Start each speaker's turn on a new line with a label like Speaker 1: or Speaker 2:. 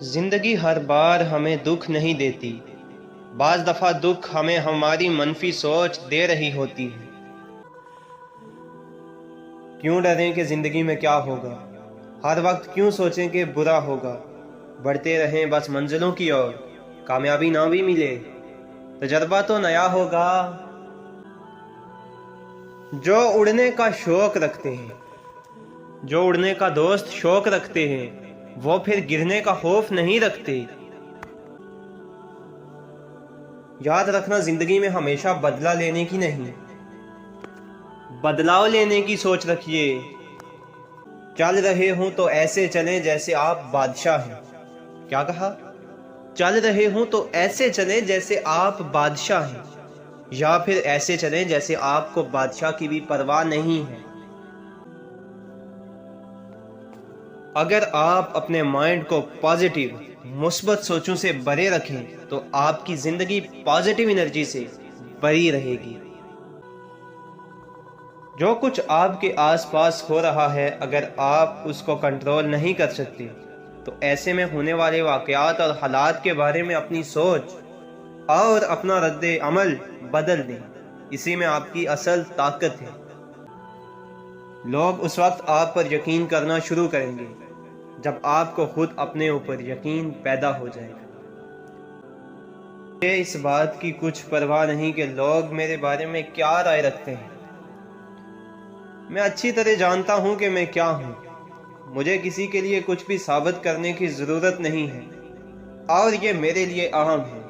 Speaker 1: زندگی ہر بار ہمیں دکھ نہیں دیتی، بعض دفعہ دکھ ہمیں ہماری منفی سوچ دے رہی ہوتی ہے۔ کیوں ڈریں کہ زندگی میں کیا ہوگا، ہر وقت کیوں سوچیں کہ برا ہوگا، بڑھتے رہیں بس منزلوں کی اور کامیابی نہ بھی ملے تجربہ تو نیا ہوگا۔ جو اڑنے کا شوق رکھتے ہیں، جو اڑنے کا دوست شوق رکھتے ہیں، وہ پھر گرنے کا خوف نہیں رکھتے۔ یاد رکھنا زندگی میں ہمیشہ بدلہ لینے کی نہیں، بدلاؤ لینے کی سوچ رکھیے۔ چل رہے ہوں تو ایسے چلیں جیسے آپ بادشاہ ہیں۔ کیا کہا؟ چل رہے ہوں تو ایسے چلیں جیسے آپ بادشاہ ہیں، یا پھر ایسے چلیں جیسے آپ کو بادشاہ کی بھی پرواہ نہیں ہے۔ اگر آپ اپنے مائنڈ کو پازیٹیو مثبت سوچوں سے بھرے رکھیں تو آپ کی زندگی پازیٹیو انرجی سے بھری رہے گی۔ جو کچھ آپ کے آس پاس ہو رہا ہے، اگر آپ اس کو کنٹرول نہیں کر سکتے تو ایسے میں ہونے والے واقعات اور حالات کے بارے میں اپنی سوچ اور اپنا رد عمل بدل دیں۔ اسی میں آپ کی اصل طاقت ہے۔ لوگ اس وقت آپ پر یقین کرنا شروع کریں گے جب آپ کو خود اپنے اوپر یقین پیدا ہو جائے گا۔ مجھے اس بات کی کچھ پرواہ نہیں کہ لوگ میرے بارے میں کیا رائے رکھتے ہیں۔ میں اچھی طرح جانتا ہوں کہ میں کیا ہوں۔ مجھے کسی کے لیے کچھ بھی ثابت کرنے کی ضرورت نہیں ہے، اور یہ میرے لیے اہم ہے۔